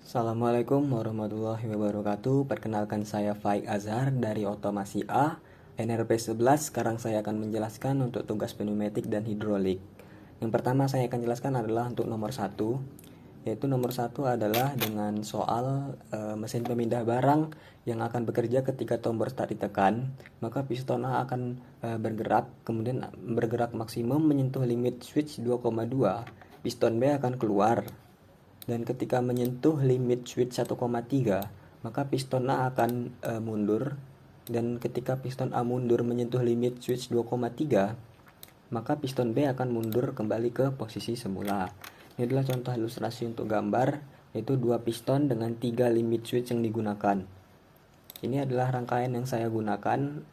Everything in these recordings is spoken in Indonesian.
Assalamualaikum warahmatullahi wabarakatuh. Perkenalkan saya Faik Azhar dari Otomasi A, NRP 11. Sekarang saya akan menjelaskan untuk tugas pneumatik dan hidrolik. Yang pertama saya akan jelaskan adalah untuk nomor 1, yaitu nomor 1 adalah dengan soal mesin pemindah barang yang akan bekerja ketika tombol start ditekan, maka piston A akan bergerak, kemudian bergerak maksimum menyentuh limit switch 2,2, piston B akan keluar. Dan ketika menyentuh limit switch 1,3, maka piston A akan mundur. Dan ketika piston A mundur menyentuh limit switch 2,3, maka piston B akan mundur kembali ke posisi semula. Ini adalah contoh ilustrasi untuk gambar, yaitu 2 piston dengan 3 limit switch yang digunakan. Ini adalah rangkaian yang saya gunakan,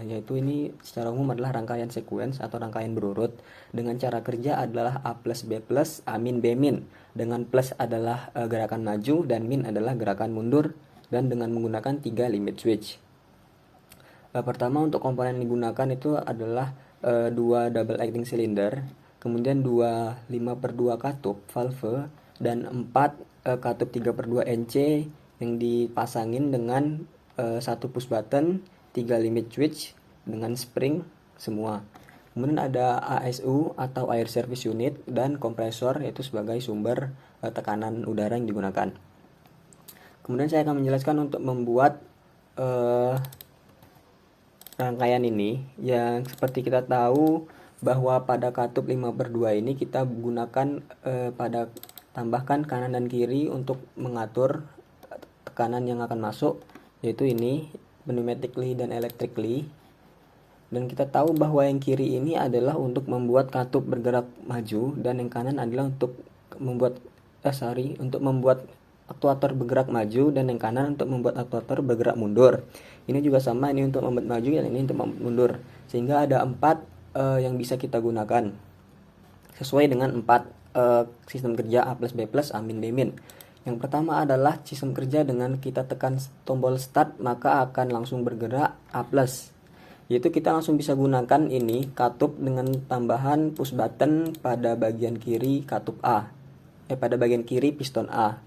yaitu ini secara umum adalah rangkaian sequence atau rangkaian berurut. Dengan cara kerja adalah A plus B plus, A min B min. Dengan plus adalah gerakan maju dan min adalah gerakan mundur, dan dengan menggunakan 3 limit switch. Pertama untuk komponen yang digunakan itu adalah 2 double acting cylinder, kemudian 2 5/2 katup valve, dan 4 katup 3/2 NC yang dipasangin dengan 1 push button, 3 limit switch dengan spring semua. Kemudian ada ASU atau air service unit dan kompresor, yaitu sebagai sumber tekanan udara yang digunakan. Kemudian saya akan menjelaskan untuk membuat rangkaian ini, yang seperti kita tahu bahwa pada katup 5/2 ini kita gunakan pada tambahkan kanan dan kiri untuk mengatur tekanan yang akan masuk, yaitu ini pneumatically dan electrically. Dan kita tahu bahwa yang kiri ini adalah untuk membuat katup bergerak maju, dan yang kanan adalah untuk membuat aktuator bergerak maju, dan yang kanan untuk membuat aktuator bergerak mundur. Ini juga sama, ini untuk membuat maju dan ini untuk membuat mundur. Sehingga ada 4 yang bisa kita gunakan sesuai dengan 4 sistem kerja A plus B plus, A min B min. Yang pertama adalah sistem kerja dengan kita tekan tombol start maka akan langsung bergerak A plus, yaitu kita langsung bisa gunakan ini katup dengan tambahan push button pada bagian kiri katup A, pada bagian kiri piston A.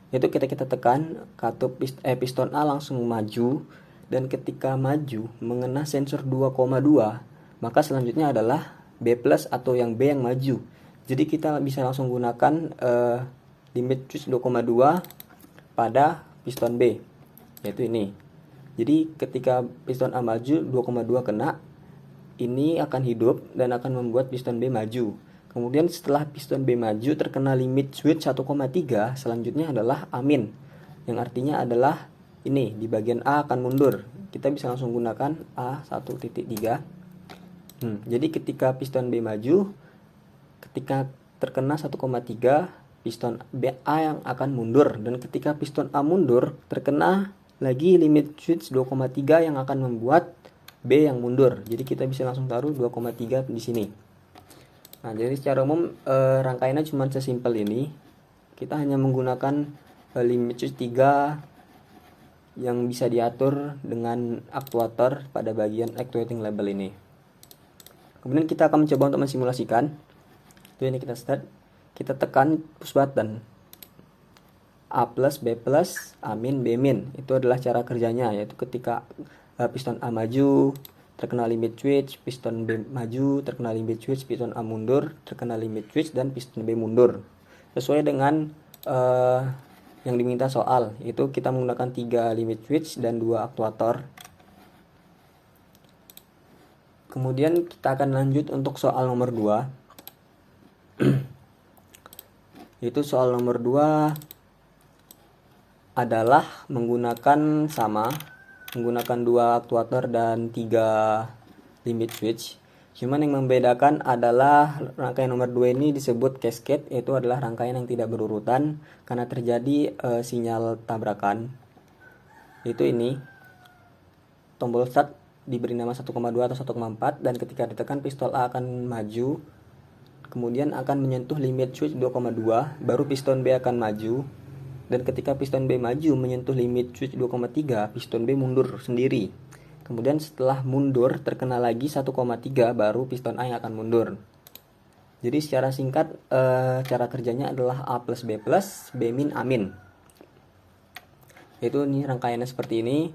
Yaitu kita tekan katup piston A langsung maju, dan ketika maju mengena sensor 2,2, maka selanjutnya adalah B plus atau yang B yang maju. Jadi kita bisa langsung gunakan limit switch 2,2 pada piston B, yaitu ini. Jadi ketika piston A maju 2,2 kena, ini akan hidup dan akan membuat piston B maju. Kemudian setelah piston B maju terkena limit switch 1,3, selanjutnya adalah A min, yang artinya adalah ini di bagian A akan mundur. Kita bisa langsung gunakan A1.3. Jadi ketika piston B maju, ketika terkena 1,3, piston A yang akan mundur, dan ketika piston A mundur terkena lagi limit switch 2,3 yang akan membuat B yang mundur. Jadi kita bisa langsung taruh 2,3 di sini. Nah, jadi secara umum rangkaiannya cuma sesimpel ini. Kita hanya menggunakan limit switch 3 yang bisa diatur dengan aktuator pada bagian actuating label ini. Kemudian kita akan mencoba untuk mensimulasikan. Itu ini kita start. Kita tekan push button A plus B plus, A min B min. Itu adalah cara kerjanya, yaitu ketika piston A maju terkena limit switch, piston B maju terkena limit switch, piston A mundur terkena limit switch, dan piston B mundur sesuai dengan yang diminta soal. Itu kita menggunakan 3 limit switch dan 2 aktuator. Kemudian kita akan lanjut untuk soal nomor 2. Yaitu soal nomor 2 adalah menggunakan 2 aktuator dan 3 limit switch. Cuman yang membedakan adalah rangkaian nomor 2 ini disebut cascade, yaitu adalah rangkaian yang tidak berurutan karena terjadi sinyal tabrakan. Yaitu ini tombol start diberi nama 1,2 atau 1,4, dan ketika ditekan piston A akan maju, kemudian akan menyentuh limit switch 2,2, baru piston B akan maju. Dan ketika piston B maju menyentuh limit switch 2,3, piston B mundur sendiri. Kemudian setelah mundur terkena lagi 1,3, baru piston A yang akan mundur. Jadi secara singkat cara kerjanya adalah A plus B plus, B min A min. Yaitu ini rangkaiannya seperti ini,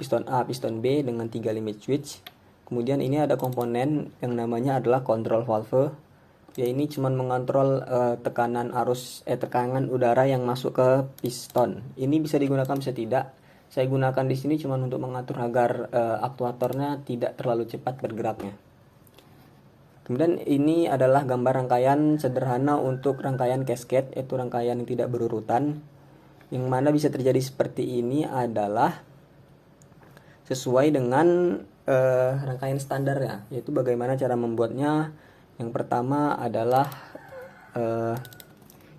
piston A, piston B dengan 3 limit switch. Kemudian ini ada komponen yang namanya adalah control valve. Ya, ini cuman mengontrol tekanan udara yang masuk ke piston. Ini bisa digunakan, bisa tidak. Saya gunakan di sini cuman untuk mengatur agar aktuatornya tidak terlalu cepat bergeraknya. Kemudian ini adalah gambar rangkaian sederhana untuk rangkaian cascade, yaitu rangkaian yang tidak berurutan. Yang mana bisa terjadi seperti ini adalah sesuai dengan rangkaian standarnya, yaitu bagaimana cara membuatnya. Yang pertama adalah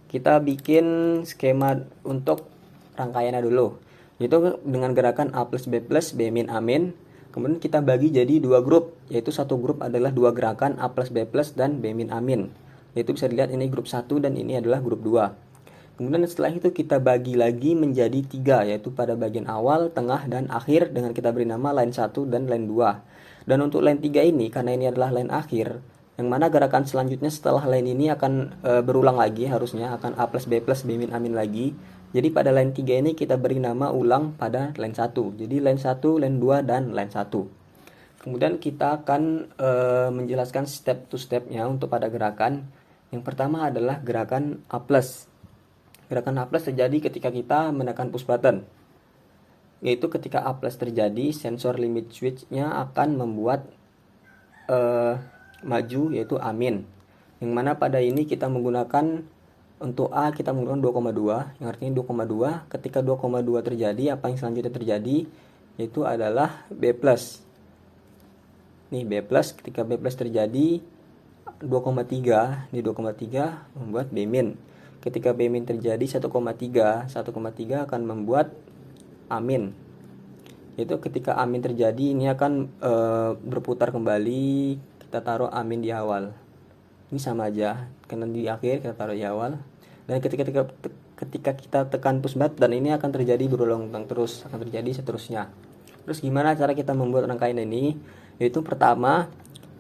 kita bikin skema untuk rangkaiannya dulu, yaitu dengan gerakan A plus B plus B min A min. Kemudian kita bagi jadi 2 grup, yaitu satu grup adalah 2 gerakan A plus B plus dan B min A min. Yaitu bisa dilihat ini grup 1 dan ini adalah grup 2. Kemudian setelah itu kita bagi lagi menjadi 3, yaitu pada bagian awal, tengah, dan akhir dengan kita beri nama line 1 dan line 2. Dan untuk line 3 ini, karena ini adalah line akhir, yang mana gerakan selanjutnya setelah line ini akan berulang lagi, harusnya akan A plus B plus B min A min lagi. Jadi pada line 3 ini kita beri nama ulang pada line 1. Jadi line 1, line 2, dan line 1. Kemudian kita akan menjelaskan step to stepnya untuk pada gerakan. Yang pertama adalah gerakan A plus. Gerakan A plus terjadi ketika kita menekan push button. Yaitu ketika A plus terjadi, sensor limit switch-nya akan membuat maju, yaitu A min. Yang mana pada ini kita menggunakan, untuk A kita menggunakan 2,2, yang artinya 2,2. Ketika 2,2 terjadi, apa yang selanjutnya terjadi? Yaitu adalah B plus. Nih B plus, ketika B plus terjadi 2,3, ini 2,3 membuat B min. Ketika B min terjadi 1,3 akan membuat A min. Itu ketika A min terjadi, ini akan berputar kembali, kita taruh A min di awal. Ini sama aja, karena di akhir kita taruh di awal. Dan ketika kita tekan push button, ini akan terjadi berulang-ulang terus, akan terjadi seterusnya. Terus gimana cara kita membuat rangkaian ini? Yaitu pertama,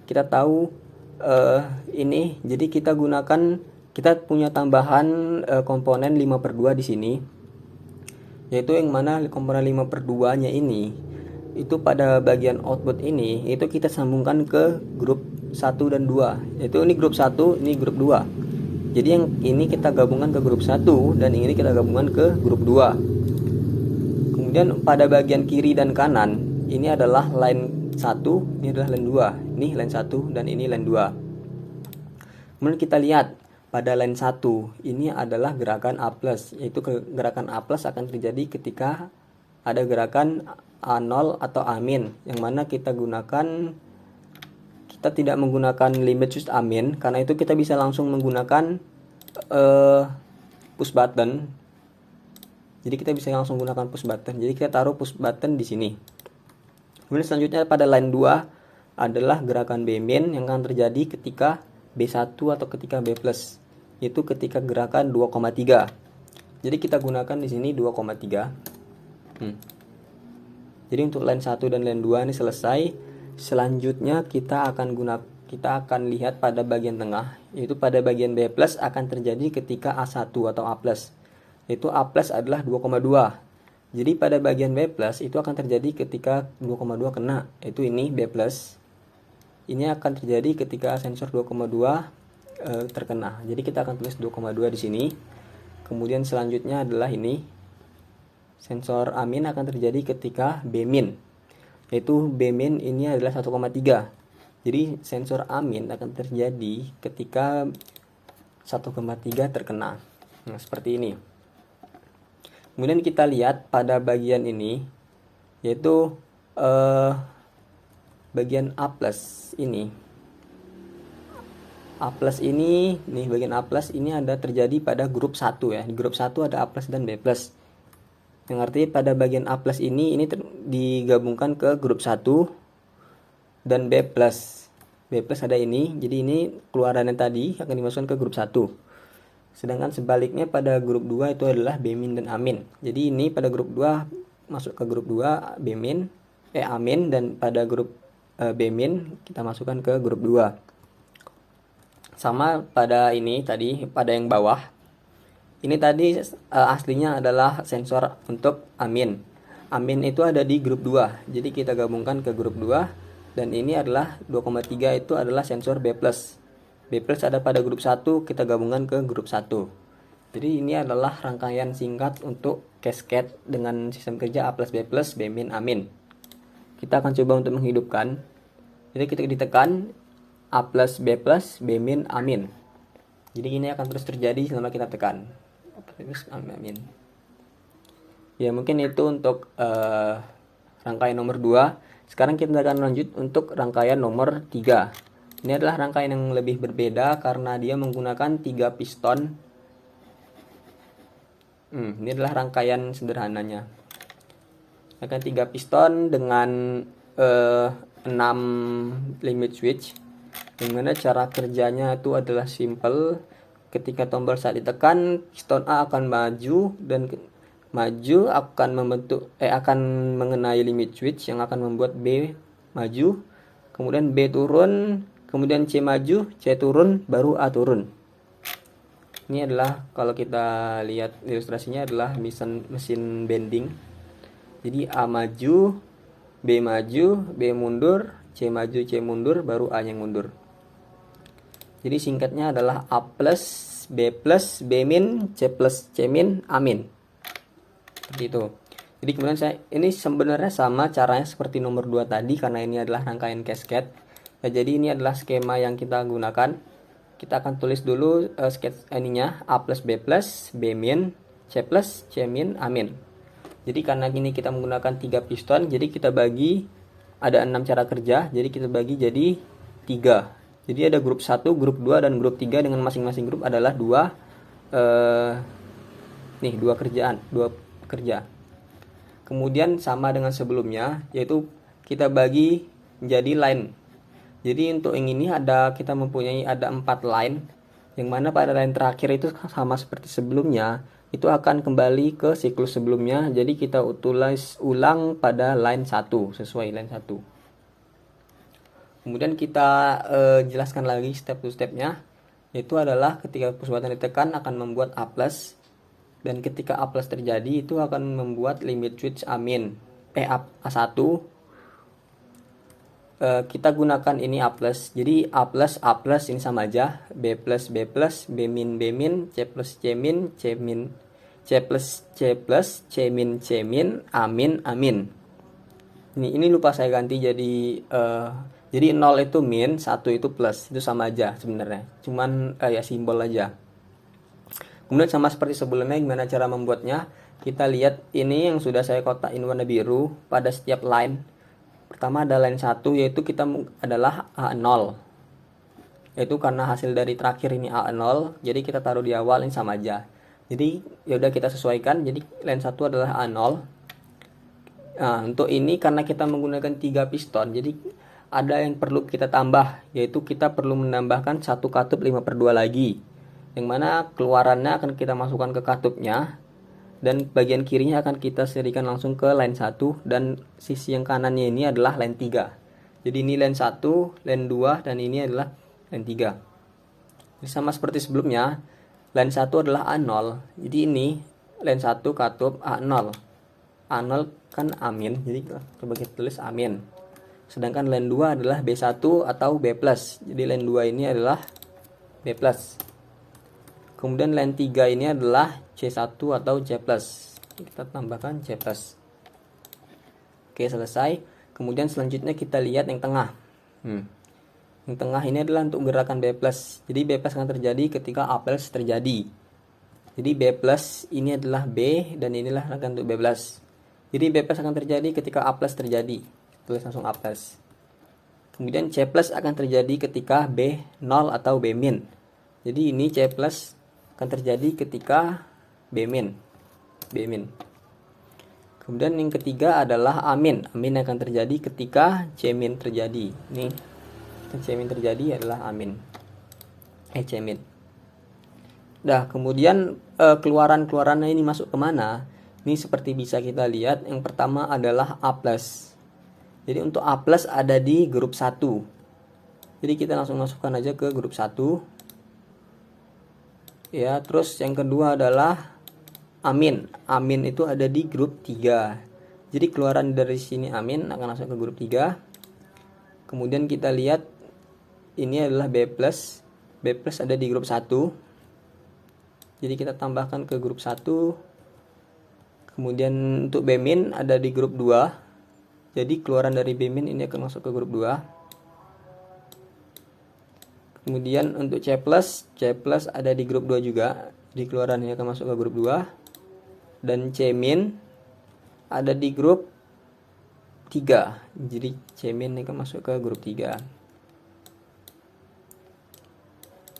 kita tahu ini, jadi kita punya tambahan komponen 5/2 di sini. Yaitu yang mana komponen 5/2 nya ini, itu pada bagian output ini, itu kita sambungkan ke grup 1 dan 2. Yaitu ini grup 1, ini grup 2. Jadi yang ini kita gabungkan ke grup 1 dan ini kita gabungkan ke grup 2. Kemudian pada bagian kiri dan kanan, ini adalah line 1, ini adalah line 2. Ini line 1 dan ini line 2. Kemudian kita lihat pada line 1 ini adalah gerakan A+, yaitu gerakan A+ akan terjadi ketika ada gerakan A0 atau A min, yang mana kita tidak menggunakan limit switch A min, karena itu kita bisa langsung menggunakan push button. Jadi kita bisa langsung gunakan push button. Jadi kita taruh push button di sini. Kemudian selanjutnya pada line 2 adalah gerakan B min yang akan terjadi ketika B1 atau ketika B+, yaitu ketika gerakan 2,3. Jadi kita gunakan di sini 2,3. Jadi untuk line 1 dan line 2 ini selesai. Selanjutnya kita akan lihat pada bagian tengah, yaitu pada bagian B+ akan terjadi ketika A1 atau A+. Yaitu A+ adalah 2,2. Jadi pada bagian B+ itu akan terjadi ketika 2,2 kena, yaitu ini B+. Ini akan terjadi ketika sensor 2,2 terkena. Jadi kita akan tulis 2,2 di sini. Kemudian selanjutnya adalah ini. Sensor A min akan terjadi ketika B min. Yaitu B min ini adalah 1,3. Jadi sensor A min akan terjadi ketika 1,3 terkena. Nah, seperti ini. Kemudian kita lihat pada bagian ini, yaitu bagian A+ ini. A+ ini, nih bagian A+ ini ada terjadi pada grup 1 ya. Di grup 1 ada A+ dan B+. Yang artinya pada bagian A+ ini digabungkan ke grup 1 dan B+. B+ ada ini. Jadi ini keluarannya tadi akan dimasukkan ke grup 1. Sedangkan sebaliknya pada grup 2 itu adalah B min dan A min. Jadi ini pada grup 2 masuk ke grup 2 B min, A min, dan pada grup B min kita masukkan ke grup 2. Sama pada ini tadi, pada yang bawah. Ini tadi aslinya adalah sensor untuk amin. Amin itu ada di grup 2. Jadi kita gabungkan ke grup 2 dan ini adalah 2,3 itu adalah sensor B+. B+ ada pada grup 1, kita gabungkan ke grup 1. Jadi ini adalah rangkaian singkat untuk cascade dengan sistem kerja A plus B plus B min amin. Kita akan coba untuk menghidupkan. Jadi kita ditekan A plus B plus B min amin. Jadi ini akan terus terjadi selama kita tekan. Terus amin. Ya mungkin itu untuk rangkaian nomor 2. Sekarang kita akan lanjut untuk rangkaian nomor 3. Ini adalah rangkaian yang lebih berbeda karena dia menggunakan 3 piston. Ini adalah rangkaian sederhananya. Akan 3 piston dengan 6 limit switch. Dimana cara kerjanya itu adalah simple. Ketika tombol saat ditekan, piston A akan maju dan maju akan akan mengenai limit switch yang akan membuat B maju. Kemudian B turun, kemudian C maju, C turun, baru A turun. Ini adalah kalau kita lihat ilustrasinya adalah mesin bending. Jadi A maju, B mundur, C maju, C mundur, baru A yang mundur. Jadi singkatnya adalah A plus, B min, C min, A min. Seperti itu. Jadi kemudian ini sebenarnya sama caranya seperti nomor 2 tadi karena ini adalah rangkaian cascade. Nah, jadi ini adalah skema yang kita gunakan. Kita akan tulis dulu sketch ininya A plus B min, C min, A min. Jadi karena ini kita menggunakan 3 piston, jadi kita bagi ada 6 cara kerja, jadi kita bagi jadi 3. Jadi ada grup 1, grup 2 dan grup 3 dengan masing-masing grup adalah 2 kerja. Kemudian sama dengan sebelumnya, yaitu kita bagi menjadi line. Jadi untuk yang ini kita mempunyai ada 4 line, yang mana pada line terakhir itu sama seperti sebelumnya, itu akan kembali ke siklus sebelumnya. Jadi kita tulis ulang pada line 1 sesuai line 1. Kemudian kita jelaskan lagi step to stepnya, yaitu adalah ketika push button ditekan akan membuat A+, dan ketika A+ terjadi itu akan membuat limit switch A1. Kita gunakan ini A+. Jadi A+, ini sama aja. B+, B min, C min, C min, A min. Ini lupa saya ganti jadi 0 itu min, 1 itu plus. Itu sama aja sebenarnya. Cuman ya simbol aja. Kemudian sama seperti sebelumnya, gimana cara membuatnya? Kita lihat ini yang sudah saya kotakin warna biru pada setiap line. Pertama ada line 1, yaitu kita adalah A0. Yaitu karena hasil dari terakhir ini A0, jadi kita taruh di awal, ini sama aja. Jadi ya udah kita sesuaikan, jadi line 1 adalah A0. Nah, untuk ini karena kita menggunakan 3 piston, jadi ada yang perlu kita tambah, yaitu kita perlu menambahkan 1 katup 5/2 lagi. Yang mana keluarannya akan kita masukkan ke katupnya, dan bagian kirinya akan kita serikan langsung ke line 1, dan sisi yang kanannya ini adalah line 3. Jadi ini line 1, line 2, dan ini adalah line 3. Jadi sama seperti sebelumnya, line 1 adalah A0. Jadi ini line 1 katup A0. A0 kan amin, jadi coba kita tulis amin. Sedangkan line 2 adalah B1 atau B+. Jadi line 2 ini adalah B+. Kemudian line 3 ini adalah C1 atau C+. Kita tambahkan C+. Oke, selesai. Kemudian selanjutnya kita lihat yang tengah. Yang tengah ini adalah untuk gerakan B+. Jadi B+ akan terjadi ketika A+ terjadi. Jadi B+ ini adalah B dan inilah rangkaian untuk B+. Jadi B+ akan terjadi ketika A+ terjadi. Tulis langsung A+. Kemudian C+ akan terjadi ketika B0 atau B min. Jadi ini C+ akan terjadi ketika B min. Kemudian yang ketiga adalah A min. A min akan terjadi ketika C min terjadi. Ini C min terjadi adalah A min. C min. Nah, kemudian keluarannya ini masuk kemana? Ini seperti bisa kita lihat. Yang pertama adalah A+. Jadi untuk A+ ada di grup 1. Jadi kita langsung masukkan aja ke grup 1. Ya, terus yang kedua adalah amin. Amin itu ada di grup 3. Jadi keluaran dari sini amin akan masuk ke grup 3. Kemudian kita lihat ini adalah B+. B+ ada di grup 1. Jadi kita tambahkan ke grup 1. Kemudian untuk B- ada di grup 2. Jadi keluaran dari B- ini akan masuk ke grup 2. Kemudian untuk C+, C+ ada di grup 2 juga. Di keluarannya akan masuk ke grup 2. Dan C- ada di grup 3. Jadi C- akan masuk ke grup 3.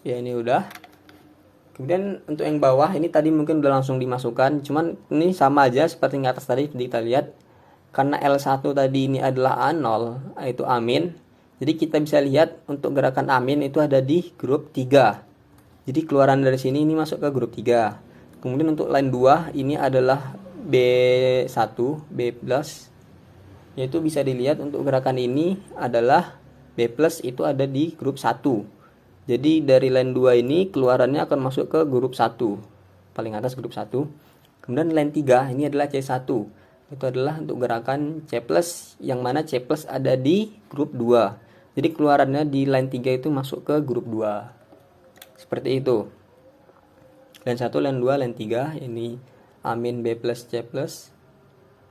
Ya, ini udah. Kemudian untuk yang bawah ini tadi mungkin udah langsung dimasukkan. Cuman ini sama aja seperti yang atas tadi kita lihat. Karena L1 tadi ini adalah A0, yaitu amin. Jadi kita bisa lihat untuk gerakan amin itu ada di grup 3. Jadi keluaran dari sini ini masuk ke grup 3. Kemudian untuk line 2 ini adalah B1, B+. Yaitu bisa dilihat untuk gerakan ini adalah B+ itu ada di grup 1. Jadi dari line 2 ini keluarannya akan masuk ke grup 1. Paling atas grup 1. Kemudian line 3 ini adalah C1. Itu adalah untuk gerakan C+, yang mana C+ ada di grup 2. Jadi keluarannya di line 3 itu masuk ke grup 2. Seperti itu. Line 1, line 2, line 3. Ini amin B+, C+.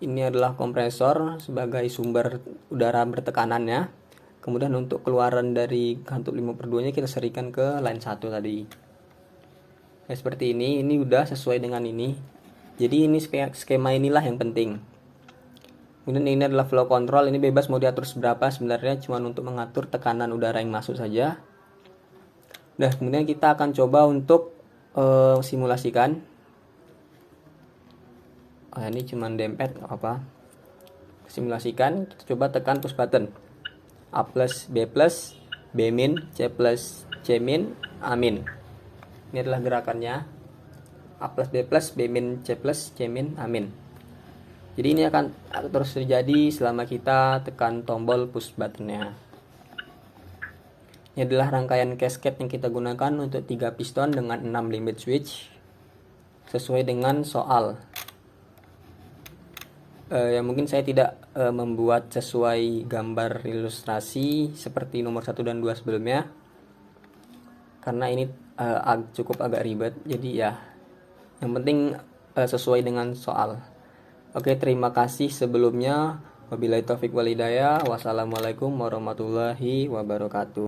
Ini adalah kompresor sebagai sumber udara bertekanannya. Kemudian untuk keluaran dari kantub 5/2 nya kita serikan ke line 1 tadi. Nah, seperti ini udah sesuai dengan ini. Jadi ini skema inilah yang penting. Kemudian ini adalah flow control, ini bebas mau diatur seberapa, sebenarnya cuma untuk mengatur tekanan udara yang masuk saja. Nah, kemudian kita akan coba untuk simulasikan. Ini cuma dempet, apa? Simulasikan, kita coba tekan push button. A+, B+, B-, C+, C-, A-. Ini adalah gerakannya. A+, B+, B-, C+, C-, A-. Jadi ini akan terus terjadi selama kita tekan tombol push buttonnya. Ini adalah rangkaian cascade yang kita gunakan untuk 3 piston dengan 6 limit switch sesuai dengan soal. Yang mungkin saya tidak membuat sesuai gambar ilustrasi seperti nomor 1 dan 2 sebelumnya, karena ini cukup agak ribet. Jadi ya, yang penting sesuai dengan soal. Oke, terima kasih sebelumnya. Wabillahi taufik wal hidayah. Wassalamualaikum warahmatullahi wabarakatuh.